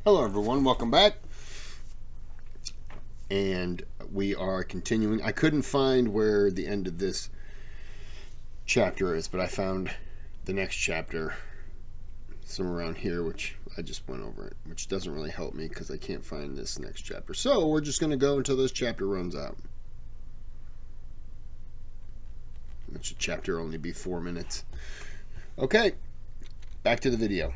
Hello everyone, welcome back. And we are continuing. I couldn't find where the end of this chapter is, but I found the next chapter somewhere around here, which I just went over it, which doesn't really help me because I can't find this next chapter. So we're just going to go until this chapter runs out. That should chapter only be 4 minutes. Okay, back to the video.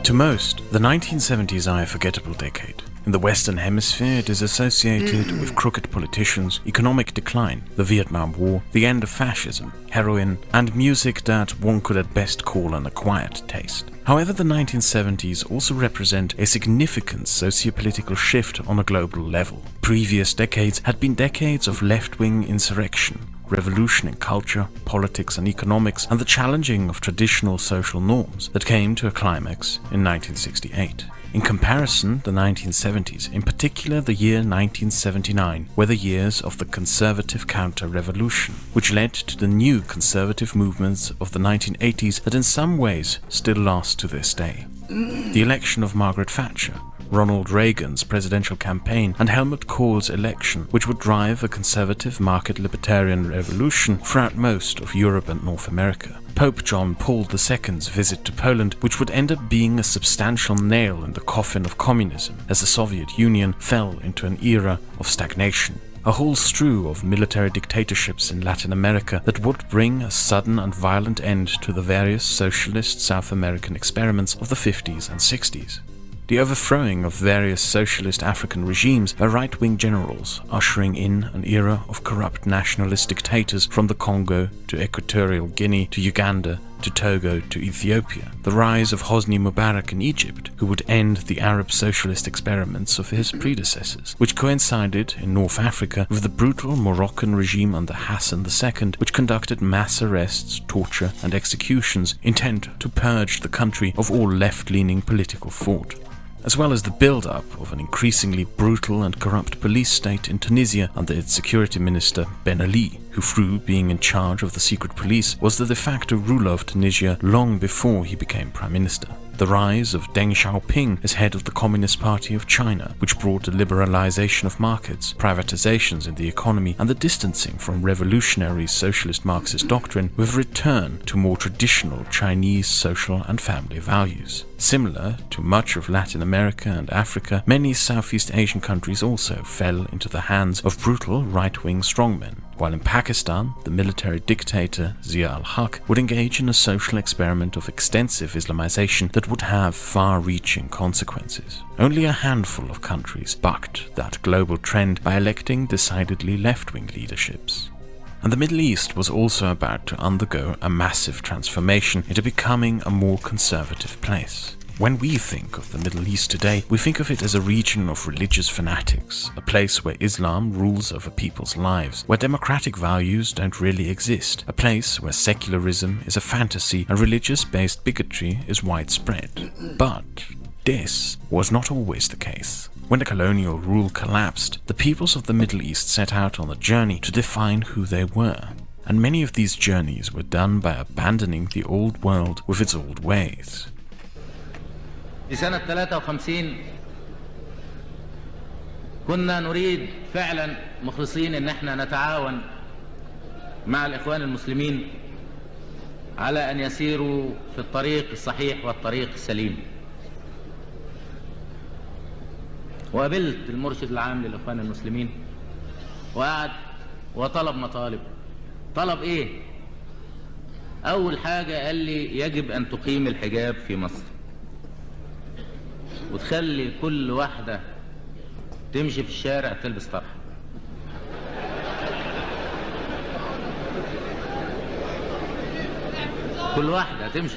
To most, the 1970s are a forgettable decade. In the Western Hemisphere, it is associated with crooked politicians, economic decline, the Vietnam War, the end of fascism, heroin, and music that one could at best call an acquired taste. However, the 1970s also represent a significant socio-political shift on a global level. Previous decades had been decades of left-wing insurrection, revolution in culture, politics and economics, and the challenging of traditional social norms that came to a climax in 1968. In comparison, the 1970s, in particular the year 1979, were the years of the conservative counter-revolution, which led to the new conservative movements of the 1980s that in some ways still last to this day. The election of Margaret Thatcher, Ronald Reagan's presidential campaign, and Helmut Kohl's election, which would drive a conservative market libertarian revolution throughout most of Europe and North America. Pope John Paul II's visit to Poland, which would end up being a substantial nail in the coffin of communism, as the Soviet Union fell into an era of stagnation. A whole slew of military dictatorships in Latin America that would bring a sudden and violent end to the various socialist South American experiments of the 50s and 60s. The overthrowing of various socialist African regimes by right-wing generals, ushering in an era of corrupt nationalist dictators from the Congo to Equatorial Guinea to Uganda to Togo to Ethiopia. The rise of Hosni Mubarak in Egypt, who would end the Arab socialist experiments of his predecessors, which coincided in North Africa with the brutal Moroccan regime under Hassan II, which conducted mass arrests, torture and executions intent to purge the country of all left-leaning political thought, as well as the build-up of an increasingly brutal and corrupt police state in Tunisia under its security minister Ben Ali, who through being in charge of the secret police was the de facto ruler of Tunisia long before he became prime minister. The rise of Deng Xiaoping as head of the Communist Party of China, which brought the liberalization of markets, privatizations in the economy, and the distancing from revolutionary socialist Marxist doctrine with a return to more traditional Chinese social and family values. Similar to much of Latin America and Africa, many Southeast Asian countries also fell into the hands of brutal right-wing strongmen, while in Pakistan, the military dictator Zia al-Haq would engage in a social experiment of extensive Islamization that would have far-reaching consequences. Only a handful of countries bucked that global trend by electing decidedly left-wing leaderships. And the Middle East was also about to undergo a massive transformation into becoming a more conservative place. When we think of the Middle East today, we think of it as a region of religious fanatics, a place where Islam rules over people's lives, where democratic values don't really exist, a place where secularism is a fantasy and religious-based bigotry is widespread. But this was not always the case. When the colonial rule collapsed, the peoples of the Middle East set out on a journey to define who they were. And many of these journeys were done by abandoning the old world with its old ways. في سنة 53 كنا نريد فعلا مخلصين ان احنا نتعاون مع الاخوان المسلمين على ان يسيروا في الطريق الصحيح والطريق السليم. وقابلت المرشد العام للاخوان المسلمين وقعد وطلب مطالب. طلب ايه؟ اول حاجة قال لي يجب ان تقيم الحجاب في مصر وتخلي كل واحدة تمشي في الشارع تلبس طرحة. كل واحدة تمشي.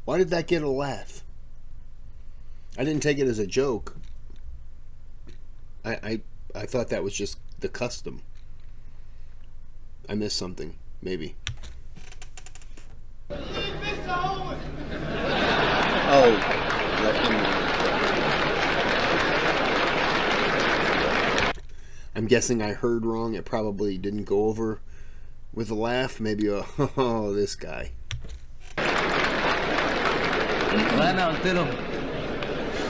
Why did that get a laugh? I didn't take it as a joke. I thought that was just the custom. I missed something, maybe. Oh, guessing I heard wrong. It probably didn't go over with a laugh. Maybe oh, this guy. وانا قلت له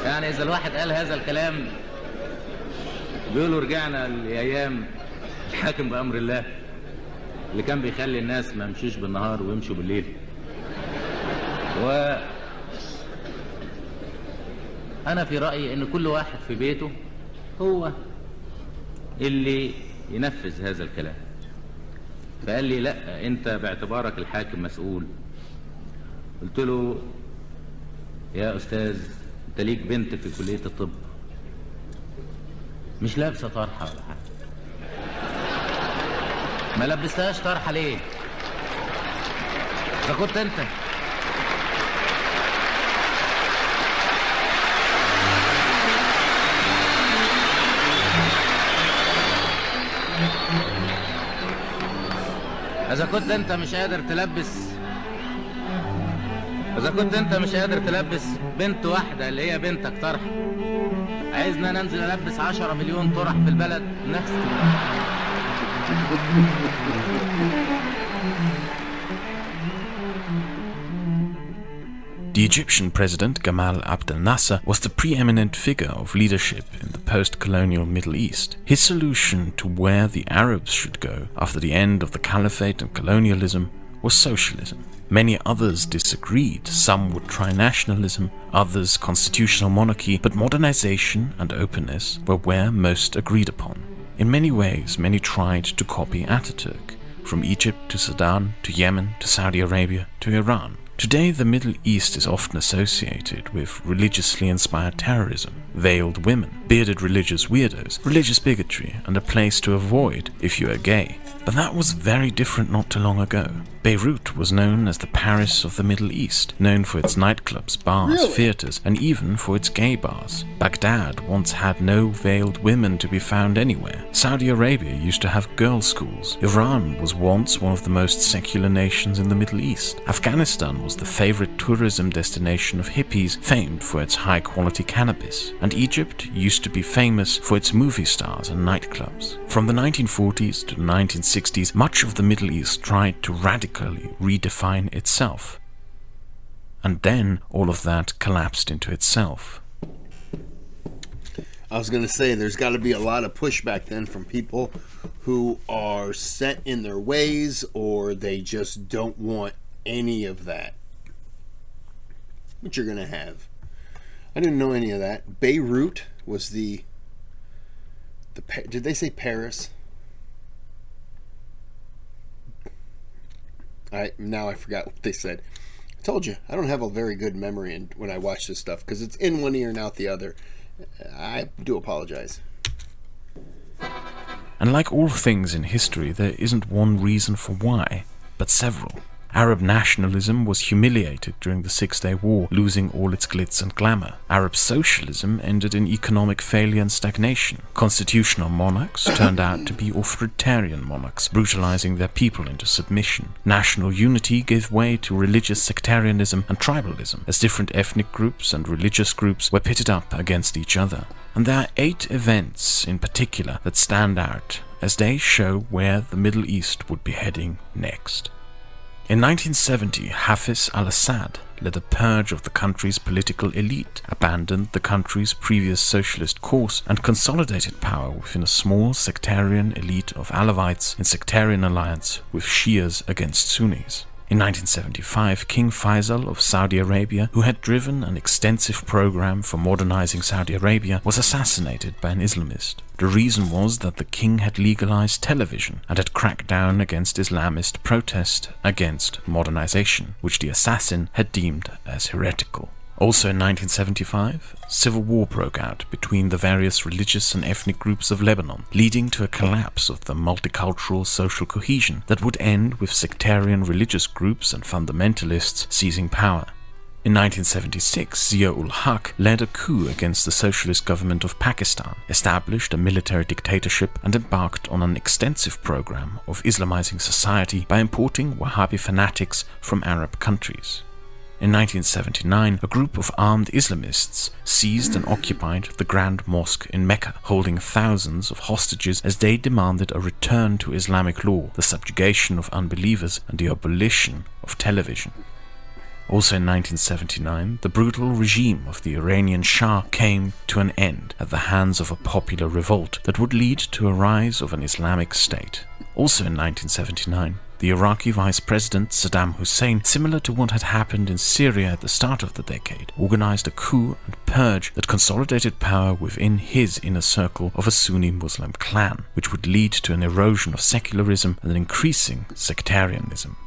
يعني اذا الواحد قال هذا الكلام بيقولوا رجعنا لايام الحاكم بامر الله اللي كان بيخلي الناس ما يمشوش بالنهار ويمشوا بالليل. انا في رايي ان كل واحد في بيته هو اللي ينفذ هذا الكلام. فقال لي لا انت باعتبارك الحاكم مسؤول. قلت له يا استاذ انت ليك بنت في كلية الطب مش لابسة طرحة ولا حاجة، ما لبستهاش طرحة ليه؟ اذا كنت انت إذا كنت أنت مش قادر تلبس بنت واحدة اللي هي بنتك طرح، عايزنا ننزل ألبس 10 مليون طرح في البلد نفس The Egyptian president Gamal Abdel Nasser was the preeminent figure of leadership in the post-colonial Middle East. His solution to where the Arabs should go after the end of the caliphate and colonialism was socialism. Many others disagreed. Some would try nationalism, others constitutional monarchy, but modernization and openness were where most agreed upon. In many ways, many tried to copy Ataturk, from Egypt to Sudan to Yemen to Saudi Arabia to Iran. Today, the Middle East is often associated with religiously inspired terrorism, veiled women, bearded religious weirdos, religious bigotry, and a place to avoid if you are gay. But that was very different not too long ago. Beirut was known as the Paris of the Middle East, known for its nightclubs, bars, theaters, and even for its gay bars. Baghdad once had no veiled women to be found anywhere. Saudi Arabia used to have girls' schools. Iran was once one of the most secular nations in the Middle East. Afghanistan was the favorite tourism destination of hippies, famed for its high-quality cannabis. And Egypt used to be famous for its movie stars and nightclubs. From the 1940s to the 1960s, much of the Middle East tried to radically redefine itself. And then all of that collapsed into itself. I was going to say, there's got to be a lot of pushback then from people who are set in their ways, or they just don't want any of that. What you're going to have. I didn't know any of that. Beirut was the did they say Paris? Now I forgot what they said. I told you, I don't have a very good memory when I watch this stuff, because it's in one ear and out the other. I do apologize. And like all things in history, there isn't one reason for why, but several. Arab nationalism was humiliated during the Six-Day War, losing all its glitz and glamour. Arab socialism ended in economic failure and stagnation. Constitutional monarchs turned out to be authoritarian monarchs, brutalizing their people into submission. National unity gave way to religious sectarianism and tribalism, as different ethnic groups and religious groups were pitted up against each other. And there are 8 events in particular that stand out, as they show where the Middle East would be heading next. In 1970, Hafiz al-Assad led a purge of the country's political elite, abandoned the country's previous socialist course, and consolidated power within a small sectarian elite of Alawites in sectarian alliance with Shias against Sunnis. In 1975, King Faisal of Saudi Arabia, who had driven an extensive program for modernizing Saudi Arabia, was assassinated by an Islamist. The reason was that the king had legalized television and had cracked down against Islamist protest against modernization, which the assassin had deemed as heretical. Also in 1975, civil war broke out between the various religious and ethnic groups of Lebanon, leading to a collapse of the multicultural social cohesion that would end with sectarian religious groups and fundamentalists seizing power. In 1976, Zia-ul-Haq led a coup against the socialist government of Pakistan, established a military dictatorship, and embarked on an extensive program of Islamizing society by importing Wahhabi fanatics from Arab countries. In 1979, a group of armed Islamists seized and occupied the Grand Mosque in Mecca, holding thousands of hostages as they demanded a return to Islamic law, the subjugation of unbelievers, and the abolition of television. Also in 1979, the brutal regime of the Iranian Shah came to an end at the hands of a popular revolt that would lead to a rise of an Islamic state. Also in 1979, the Iraqi Vice President Saddam Hussein, similar to what had happened in Syria at the start of the decade, organized a coup and purge that consolidated power within his inner circle of a Sunni Muslim clan, which would lead to an erosion of secularism and an increasing sectarianism.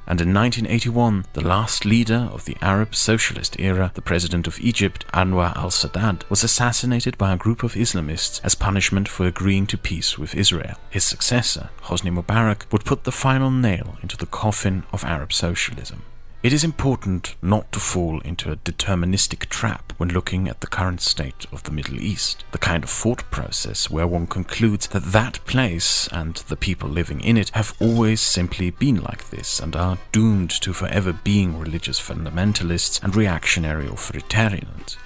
And in 1981, the last leader of the Arab socialist era, the president of Egypt, Anwar al-Sadat, was assassinated by a group of Islamists as punishment for agreeing to peace with Israel. His successor, Hosni Mubarak, would put the final nail into the coffin of Arab socialism. It is important not to fall into a deterministic trap when looking at the current state of the Middle East, the kind of thought process where one concludes that that place and the people living in it have always simply been like this and are doomed to forever being religious fundamentalists and reactionary authoritarians.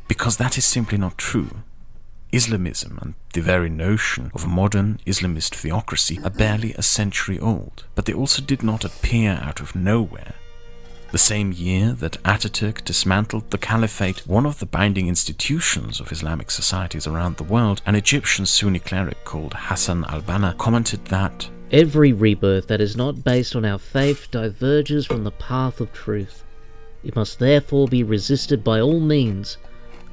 Because that is simply not true. Islamism and the very notion of a modern Islamist theocracy are barely a century old, but they also did not appear out of nowhere. The same year that Ataturk dismantled the caliphate, one of the binding institutions of Islamic societies around the world, an Egyptian Sunni cleric called Hassan al-Banna commented that, "Every rebirth that is not based on our faith diverges from the path of truth. It must therefore be resisted by all means,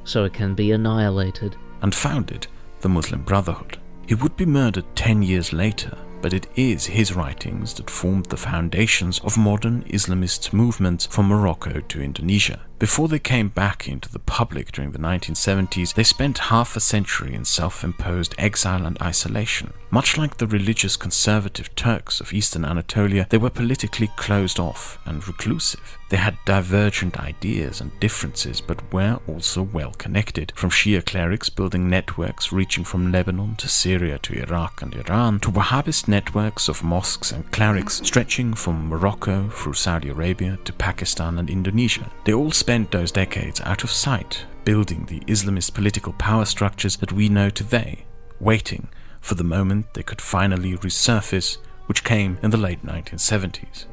so it can be annihilated," and founded the Muslim Brotherhood. He would be murdered 10 years later, but it is his writings that formed the foundations of modern Islamist movements from Morocco to Indonesia. Before they came back into the public during the 1970s, they spent half a century in self-imposed exile and isolation. Much like the religious conservative Turks of eastern Anatolia, they were politically closed off and reclusive. They had divergent ideas and differences, but were also well connected, from Shia clerics building networks reaching from Lebanon to Syria to Iraq and Iran, to Wahhabist networks of mosques and clerics stretching from Morocco through Saudi Arabia to Pakistan and Indonesia. They all spent those decades out of sight, building the Islamist political power structures that we know today, waiting for the moment they could finally resurface, which came in the late 1970s.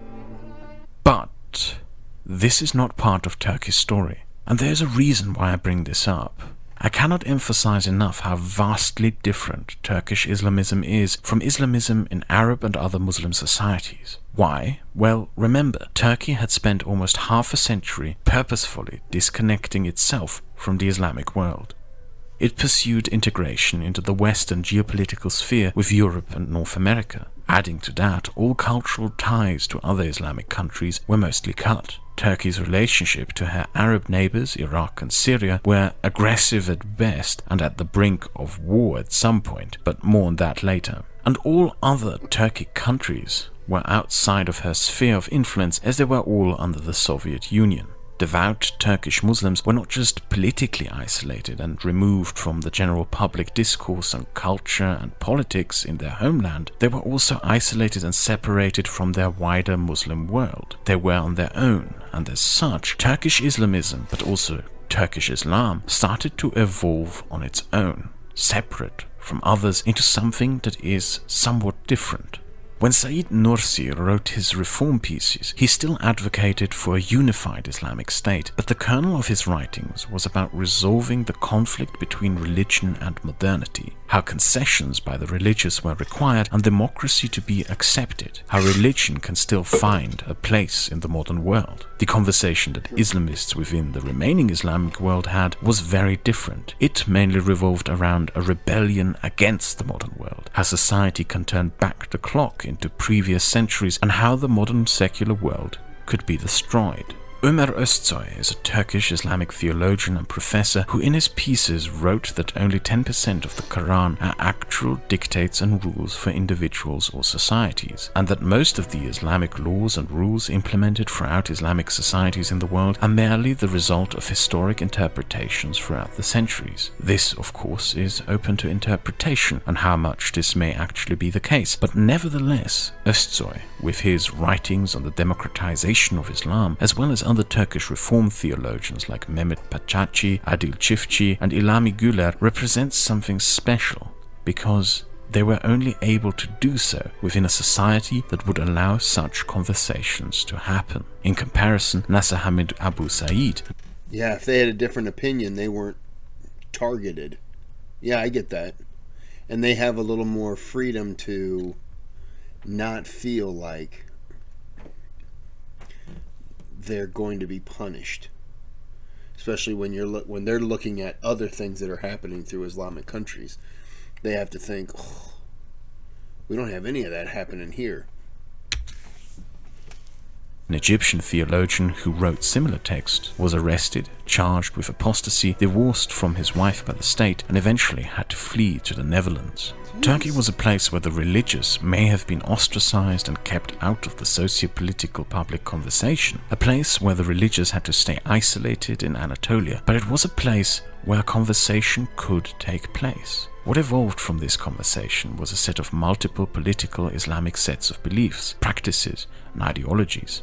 But this is not part of Turkey's story, and there's a reason why I bring this up. I cannot emphasize enough how vastly different Turkish Islamism is from Islamism in Arab and other Muslim societies. Why? Well, remember, Turkey had spent almost half a century purposefully disconnecting itself from the Islamic world. It pursued integration into the Western geopolitical sphere with Europe and North America. Adding to that, all cultural ties to other Islamic countries were mostly cut. Turkey's relationship to her Arab neighbors, Iraq and Syria, were aggressive at best and at the brink of war at some point, but more on that later. And all other Turkic countries were outside of her sphere of influence, as they were all under the Soviet Union. Devout Turkish Muslims were not just politically isolated and removed from the general public discourse on culture and politics in their homeland, they were also isolated and separated from their wider Muslim world. They were on their own, and as such, Turkish Islamism, but also Turkish Islam, started to evolve on its own, separate from others into something that is somewhat different. When Said Nursi wrote his reform pieces, he still advocated for a unified Islamic state, but the kernel of his writings was about resolving the conflict between religion and modernity, how concessions by the religious were required and democracy to be accepted, how religion can still find a place in the modern world. The conversation that Islamists within the remaining Islamic world had was very different. It mainly revolved around a rebellion against the modern world, how society can turn back the clock into previous centuries, and how the modern secular world could be destroyed. Ömer Özsoy is a Turkish Islamic theologian and professor who in his pieces wrote that only 10% of the Quran are actual dictates and rules for individuals or societies, and that most of the Islamic laws and rules implemented throughout Islamic societies in the world are merely the result of historic interpretations throughout the centuries. This, of course, is open to interpretation and how much this may actually be the case, but nevertheless, Özsoy, with his writings on the democratization of Islam, as well as other other Turkish reform theologians like Mehmet Pachachi, Adil Çiftçi, and Ilhami Güler represents something special because they were only able to do so within a society that would allow such conversations to happen. In comparison, Nasser Hamid Abu Said. Yeah, if they had a different opinion, they weren't targeted. Yeah, I get that. And they have a little more freedom to not feel like they're going to be punished. Especially when they're looking at other things that are happening through Islamic countries. They have to think, oh, we don't have any of that happening here. An Egyptian theologian who wrote similar texts was arrested, charged with apostasy, divorced from his wife by the state, and eventually had to flee to the Netherlands. Turkey was a place where the religious may have been ostracized and kept out of the socio-political public conversation, a place where the religious had to stay isolated in Anatolia, but it was a place where conversation could take place. What evolved from this conversation was a set of multiple political Islamic sets of beliefs, practices, and ideologies.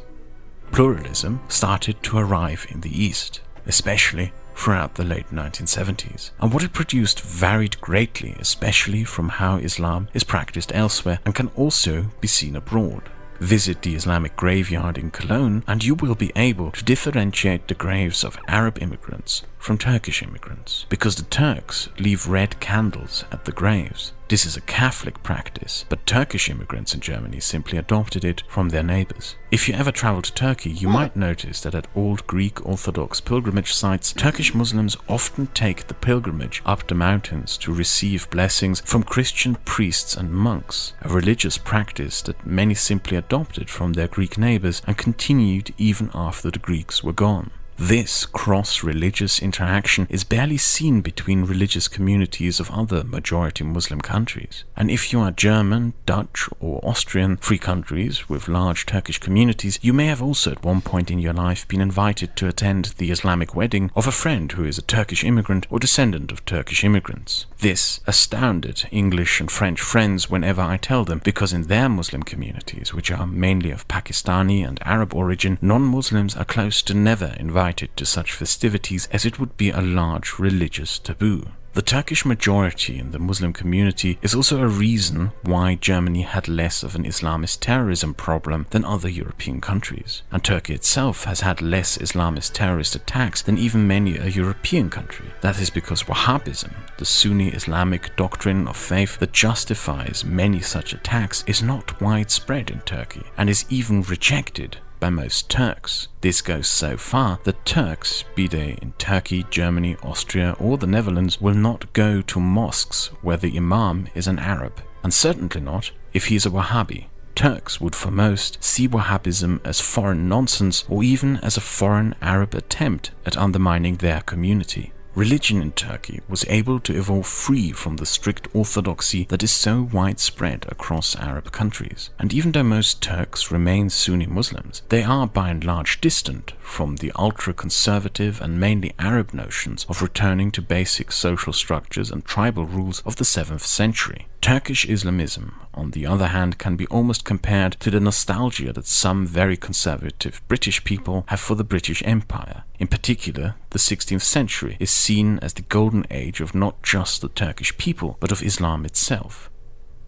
Pluralism started to arrive in the East, especially throughout the late 1970s, and what it produced varied greatly, especially from how Islam is practiced elsewhere and can also be seen abroad. Visit the Islamic graveyard in Cologne and you will be able to differentiate the graves of Arab immigrants from Turkish immigrants, because the Turks leave red candles at the graves. This is a Catholic practice, but Turkish immigrants in Germany simply adopted it from their neighbors. If you ever travel to Turkey, you might notice that at old Greek Orthodox pilgrimage sites, Turkish Muslims often take the pilgrimage up the mountains to receive blessings from Christian priests and monks, a religious practice that many simply adopted from their Greek neighbors and continued even after the Greeks were gone. This cross-religious interaction is barely seen between religious communities of other majority Muslim countries. And if you are German, Dutch or Austrian, free countries with large Turkish communities, you may have also at one point in your life been invited to attend the Islamic wedding of a friend who is a Turkish immigrant or descendant of Turkish immigrants. This astounded English and French friends whenever I tell them, because in their Muslim communities, which are mainly of Pakistani and Arab origin, non-Muslims are close to never invited to such festivities, as it would be a large religious taboo. The Turkish majority in the Muslim community is also a reason why Germany had less of an Islamist terrorism problem than other European countries, and Turkey itself has had less Islamist terrorist attacks than even many a European country. That is because Wahhabism, the Sunni Islamic doctrine of faith that justifies many such attacks, is not widespread in Turkey and is even rejected by most Turks. This goes so far that Turks, be they in Turkey, Germany, Austria or the Netherlands, will not go to mosques where the imam is an Arab, and certainly not if he is a Wahhabi. Turks would for most see Wahhabism as foreign nonsense or even as a foreign Arab attempt at undermining their community. Religion in Turkey was able to evolve free from the strict orthodoxy that is so widespread across Arab countries. And even though most Turks remain Sunni Muslims, they are by and large distant from the ultra-conservative and mainly Arab notions of returning to basic social structures and tribal rules of the 7th century. Turkish Islamism, on the other hand, can be almost compared to the nostalgia that some very conservative British people have for the British Empire. In particular, the 16th century is seen as the golden age of not just the Turkish people, but of Islam itself.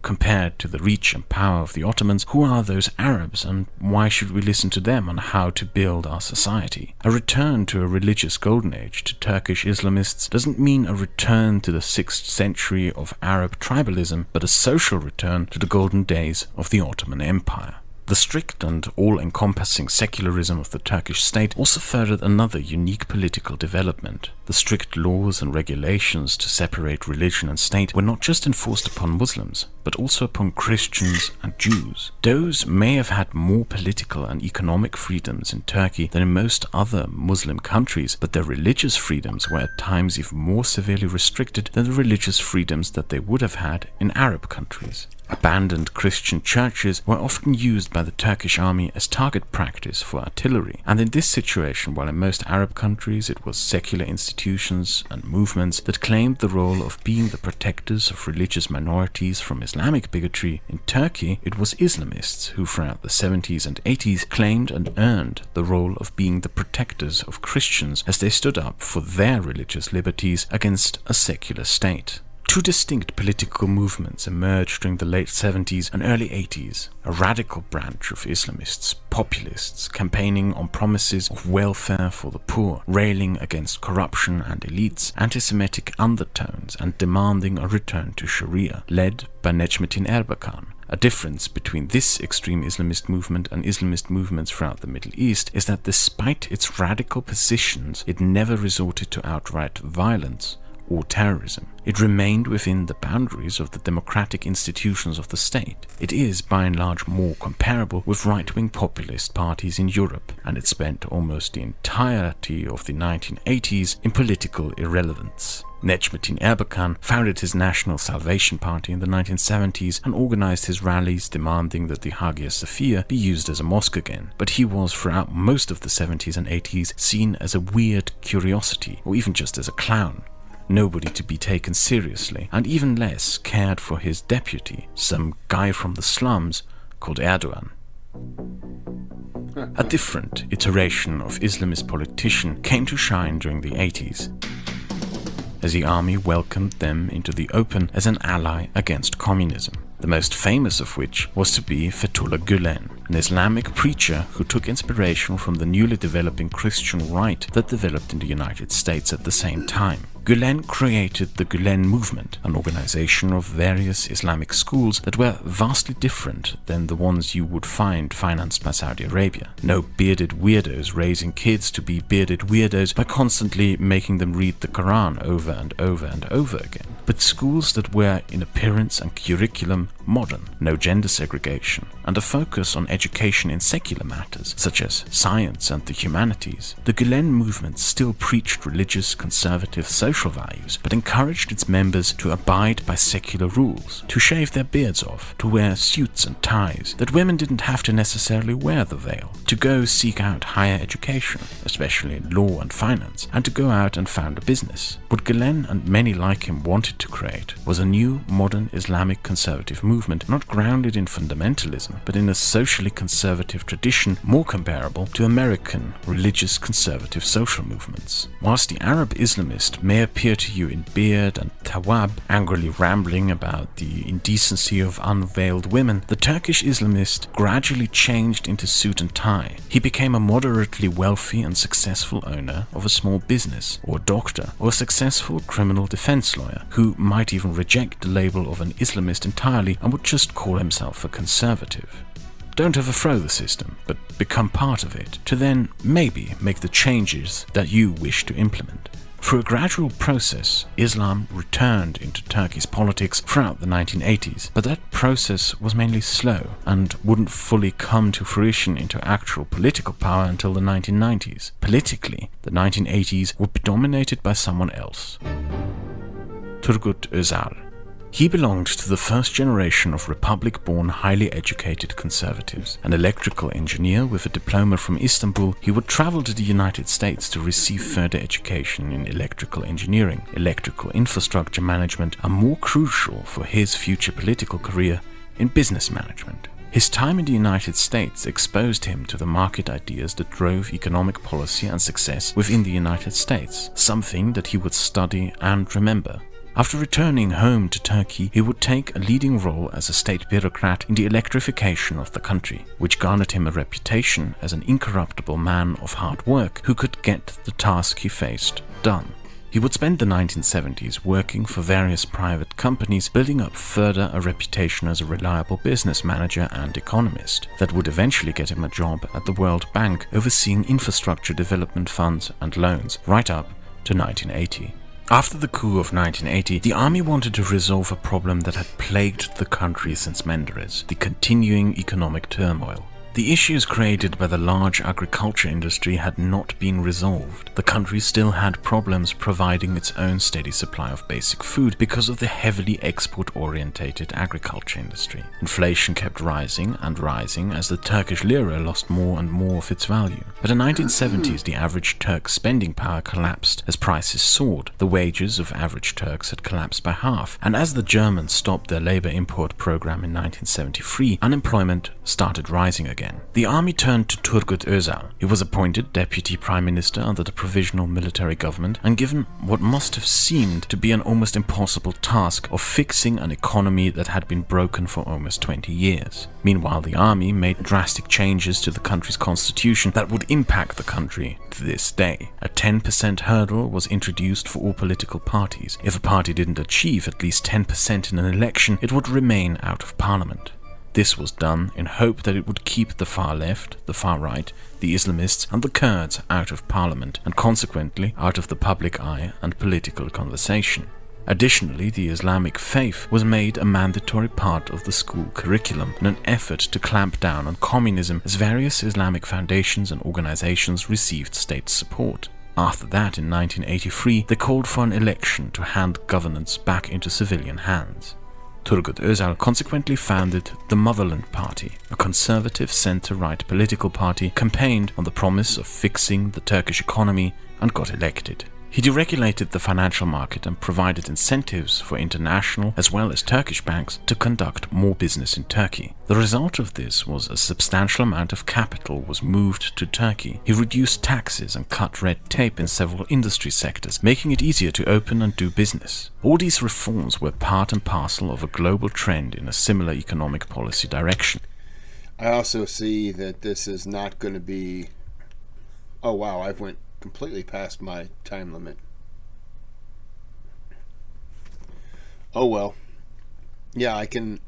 Compared to the reach and power of the Ottomans, who are those Arabs and why should we listen to them on how to build our society? A return to a religious golden age to Turkish Islamists doesn't mean a return to the 6th century of Arab tribalism, but a social return to the golden days of the Ottoman Empire. The strict and all-encompassing secularism of the Turkish state also furthered another unique political development. The strict laws and regulations to separate religion and state were not just enforced upon Muslims, but also upon Christians and Jews. Those may have had more political and economic freedoms in Turkey than in most other Muslim countries, but their religious freedoms were at times even more severely restricted than the religious freedoms that they would have had in Arab countries. Abandoned Christian churches were often used by the Turkish army as target practice for artillery, and in this situation, while in most Arab countries it was secular institutions and movements that claimed the role of being the protectors of religious minorities from Islamic bigotry, in Turkey it was Islamists who throughout the 70s and 80s claimed and earned the role of being the protectors of Christians as they stood up for their religious liberties against a secular state. Two distinct political movements emerged during the late 70s and early 80s. A radical branch of Islamists, populists, campaigning on promises of welfare for the poor, railing against corruption and elites, anti-Semitic undertones, and demanding a return to Sharia, led by Necmettin Erbakan. A difference between this extreme Islamist movement and Islamist movements throughout the Middle East is that despite its radical positions, it never resorted to outright violence or terrorism. It remained within the boundaries of the democratic institutions of the state. It is, by and large, more comparable with right-wing populist parties in Europe, and it spent almost the entirety of the 1980s in political irrelevance. Necmettin Erbakan founded his National Salvation Party in the 1970s and organized his rallies demanding that the Hagia Sophia be used as a mosque again, but he was throughout most of the 70s and 80s seen as a weird curiosity, or even just as a clown. Nobody to be taken seriously, and even less cared for his deputy, some guy from the slums called Erdogan. A different iteration of Islamist politician came to shine during the 80s, as the army welcomed them into the open as an ally against communism, the most famous of which was to be Fethullah Gülen, an Islamic preacher who took inspiration from the newly developing Christian right that developed in the United States at the same time. Gülen created the Gülen movement, an organization of various Islamic schools that were vastly different than the ones you would find financed by Saudi Arabia. No bearded weirdos raising kids to be bearded weirdos by constantly making them read the Quran over and over and over again, but schools that were in appearance and curriculum modern, no gender segregation, and a focus on education in secular matters such as science and the humanities. The Gülen movement still preached religious, conservative, social values, but encouraged its members to abide by secular rules, to shave their beards off, to wear suits and ties, that women didn't have to necessarily wear the veil, to go seek out higher education, especially in law and finance, and to go out and found a business. What Gülen and many like him wanted to create was a new, modern Islamic conservative movement, not grounded in fundamentalism, but in a socially conservative tradition more comparable to American religious conservative social movements. Whilst the Arab Islamist may appear to you in beard and tawab, angrily rambling about the indecency of unveiled women, the Turkish Islamist gradually changed into suit and tie. He became a moderately wealthy and successful owner of a small business, or doctor, or a successful criminal defense lawyer, who might even reject the label of an Islamist entirely and would just call himself a conservative. Don't overthrow the system, but become part of it, to then maybe make the changes that you wish to implement. Through a gradual process, Islam returned into Turkey's politics throughout the 1980s, but that process was mainly slow and wouldn't fully come to fruition into actual political power until the 1990s. Politically, the 1980s would be dominated by someone else: Turgut Ozal. He belonged to the first generation of Republic-born, highly educated conservatives. An electrical engineer with a diploma from Istanbul, he would travel to the United States to receive further education in electrical engineering, electrical infrastructure management, and more crucial for his future political career, in business management. His time in the United States exposed him to the market ideas that drove economic policy and success within the United States, something that he would study and remember. After returning home to Turkey, he would take a leading role as a state bureaucrat in the electrification of the country, which garnered him a reputation as an incorruptible man of hard work who could get the task he faced done. He would spend the 1970s working for various private companies, building up further a reputation as a reliable business manager and economist that would eventually get him a job at the World Bank overseeing infrastructure development funds and loans right up to 1980. After the coup of 1980, the army wanted to resolve a problem that had plagued the country since Menderes: the continuing economic turmoil. The issues created by the large agriculture industry had not been resolved. The country still had problems providing its own steady supply of basic food because of the heavily export-orientated agriculture industry. Inflation kept rising and rising as the Turkish lira lost more and more of its value. By the 1970s, the average Turk's spending power collapsed as prices soared. The wages of average Turks had collapsed by half, and as the Germans stopped their labor import program in 1973, unemployment started rising again. The army turned to Turgut Ozal. He was appointed deputy prime minister under the provisional military government and given what must have seemed to be an almost impossible task of fixing an economy that had been broken for almost 20 years. Meanwhile, the army made drastic changes to the country's constitution that would impact the country to this day. A 10% hurdle was introduced for all political parties. If a party didn't achieve at least 10% in an election, it would remain out of parliament. This was done in hope that it would keep the far left, the far right, the Islamists and the Kurds out of parliament and consequently out of the public eye and political conversation. Additionally, the Islamic faith was made a mandatory part of the school curriculum in an effort to clamp down on communism as various Islamic foundations and organizations received state support. After that, in 1983, they called for an election to hand governance back into civilian hands. Turgut Özal consequently founded the Motherland Party, a conservative centre-right political party, campaigned on the promise of fixing the Turkish economy and got elected. He deregulated the financial market and provided incentives for international as well as Turkish banks to conduct more business in Turkey. The result of this was a substantial amount of capital was moved to Turkey. He reduced taxes and cut red tape in several industry sectors, making it easier to open and do business. All these reforms were part and parcel of a global trend in a similar economic policy direction. I also see that this is not going to be... Oh wow, I've went completely past my time limit. Oh well. Yeah, I can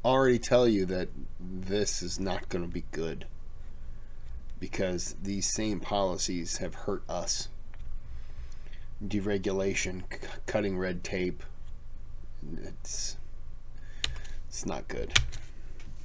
already tell you that this is not going to be good, because these same policies have hurt us. Deregulation, cutting red tape, it's not good.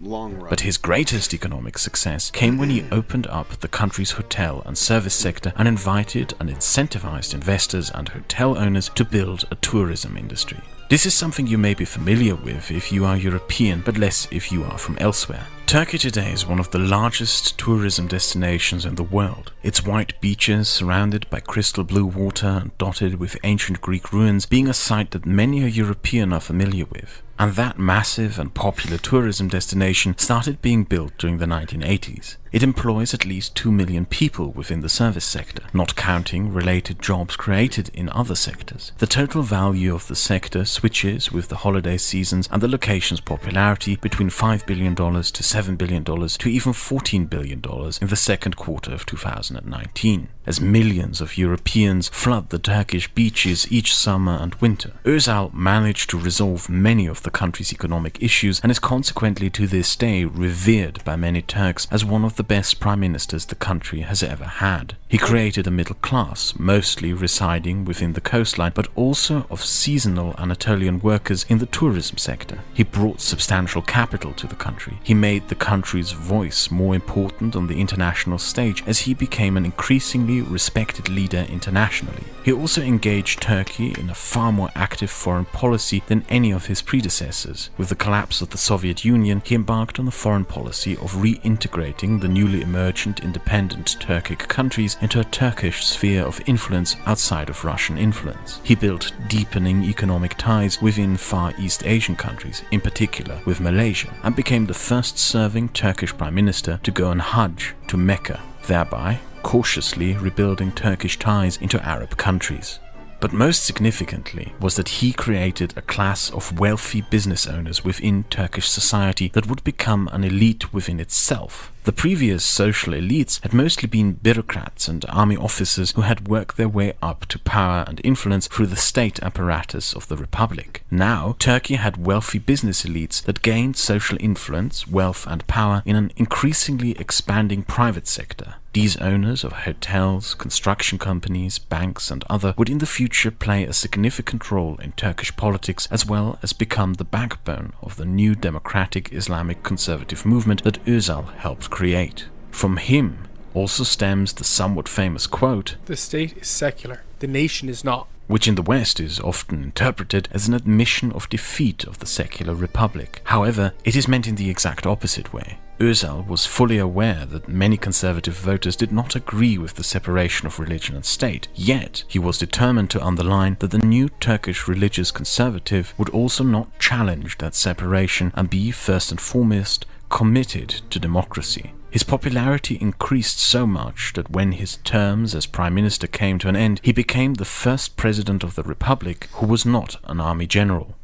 Long run. But his greatest economic success came when he opened up the country's hotel and service sector and invited and incentivized investors and hotel owners to build a tourism industry. This is something you may be familiar with if you are European, but less if you are from elsewhere. Turkey today is one of the largest tourism destinations in the world. Its white beaches, surrounded by crystal blue water and dotted with ancient Greek ruins, being a sight that many a European are familiar with. And that massive and popular tourism destination started being built during the 1980s. It employs at least 2 million people within the service sector, not counting related jobs created in other sectors. The total value of the sector switches with the holiday seasons and the location's popularity between $5 billion to $7 billion to even $14 billion in the second quarter of 2019, as millions of Europeans flood the Turkish beaches each summer and winter. Ozal managed to resolve many of the country's economic issues and is consequently to this day revered by many Turks as one of the best prime ministers the country has ever had. He created a middle class, mostly residing within the coastline, but also of seasonal Anatolian workers in the tourism sector. He brought substantial capital to the country. He made the country's voice more important on the international stage as he became an increasingly respected leader internationally. He also engaged Turkey in a far more active foreign policy than any of his predecessors. With the collapse of the Soviet Union, he embarked on a foreign policy of reintegrating the newly emergent independent Turkic countries into a Turkish sphere of influence outside of Russian influence. He built deepening economic ties within Far East Asian countries, in particular with Malaysia, and became the first serving Turkish prime minister to go on Hajj to Mecca, thereby cautiously rebuilding Turkish ties into Arab countries. But most significantly was that he created a class of wealthy business owners within Turkish society that would become an elite within itself. The previous social elites had mostly been bureaucrats and army officers who had worked their way up to power and influence through the state apparatus of the republic. Now, Turkey had wealthy business elites that gained social influence, wealth and power in an increasingly expanding private sector. These owners of hotels, construction companies, banks and other would in the future play a significant role in Turkish politics as well as become the backbone of the new democratic Islamic conservative movement that Ozal helped create. From him also stems the somewhat famous quote, "The state is secular, the nation is not." which in the West is often interpreted as an admission of defeat of the secular republic. However, it is meant in the exact opposite way. Ozal was fully aware that many conservative voters did not agree with the separation of religion and state, yet he was determined to underline that the new Turkish religious conservative would also not challenge that separation and be, first and foremost, committed to democracy. His popularity increased so much that when his terms as prime minister came to an end, he became the first president of the republic who was not an army general.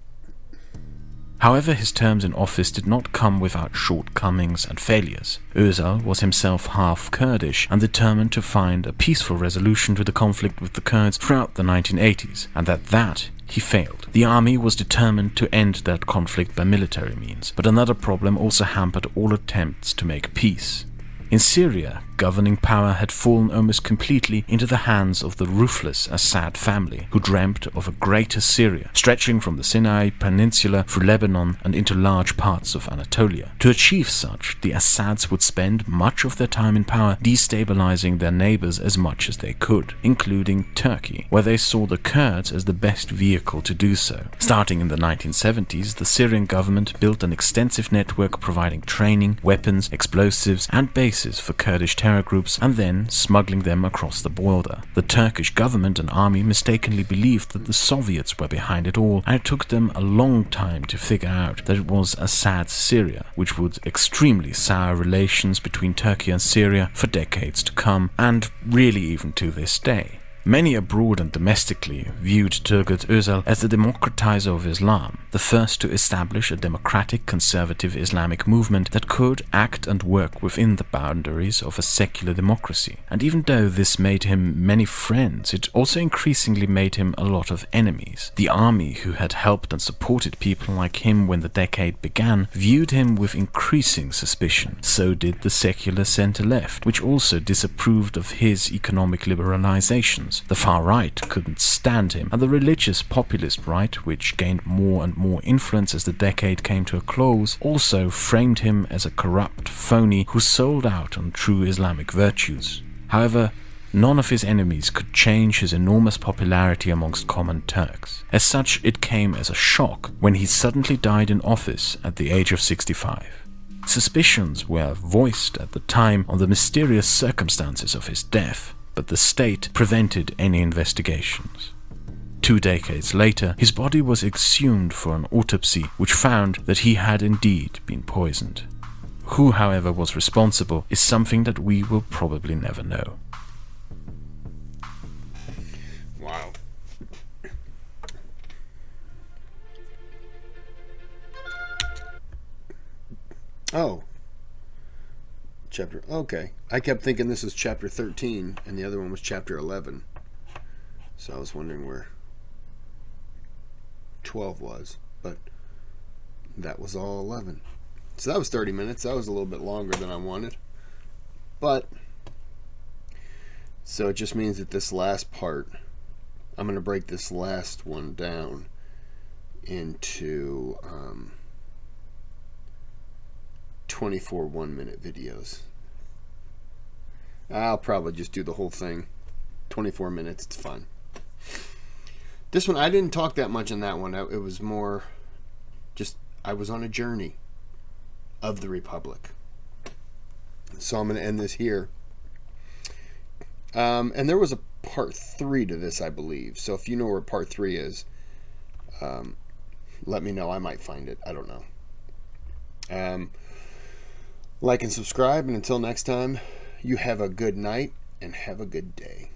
However, his terms in office did not come without shortcomings and failures. Ozal was himself half Kurdish and determined to find a peaceful resolution to the conflict with the Kurds throughout the 1980s, and that he failed. The army was determined to end that conflict by military means, but another problem also hampered all attempts to make peace. In Syria, governing power had fallen almost completely into the hands of the ruthless Assad family, who dreamt of a greater Syria, stretching from the Sinai Peninsula through Lebanon and into large parts of Anatolia. To achieve such, the Assads would spend much of their time in power destabilizing their neighbors as much as they could, including Turkey, where they saw the Kurds as the best vehicle to do so. Starting in the 1970s, the Syrian government built an extensive network providing training, weapons, explosives, and bases for Kurdish terror groups and then smuggling them across the border. The Turkish government and army mistakenly believed that the Soviets were behind it all, and it took them a long time to figure out that it was Assad's Syria, which would extremely sour relations between Turkey and Syria for decades to come, and really even to this day. Many abroad and domestically viewed Turgut Özal as the democratizer of Islam, the first to establish a democratic conservative Islamic movement that could act and work within the boundaries of a secular democracy. And even though this made him many friends, it also increasingly made him a lot of enemies. The army, who had helped and supported people like him when the decade began, viewed him with increasing suspicion. So did the secular center-left, which also disapproved of his economic liberalizations. The far right couldn't stand him, and the religious populist right, which gained more and more influence as the decade came to a close, also framed him as a corrupt phony who sold out on true Islamic virtues. However, none of his enemies could change his enormous popularity amongst common Turks. As such, it came as a shock when he suddenly died in office at the age of 65. Suspicions were voiced at the time on the mysterious circumstances of his death, but the state prevented any investigations. 2 decades later, his body was exhumed for an autopsy, which found that he had indeed been poisoned. Who, however, was responsible is something that we will probably never know. Wow. Oh. Chapter. Okay. I kept thinking this was chapter 13 and the other one was chapter 11. So I was wondering where 12 was, but that was all 11. So that was 30 minutes. That was a little bit longer than I wanted. But so it just means that this last part, I'm going to break this last one down into 24 1-minute videos. I'll probably just do the whole thing. 24 minutes, it's fun. This one, I didn't talk that much in that one. It was more just, I was on a journey of the Republic. So I'm going to end this here. And there was a part 3 to this, I believe. So if you know where part 3 is, let me know. I might find it. I don't know. Like and subscribe, and until next time, you have a good night and have a good day.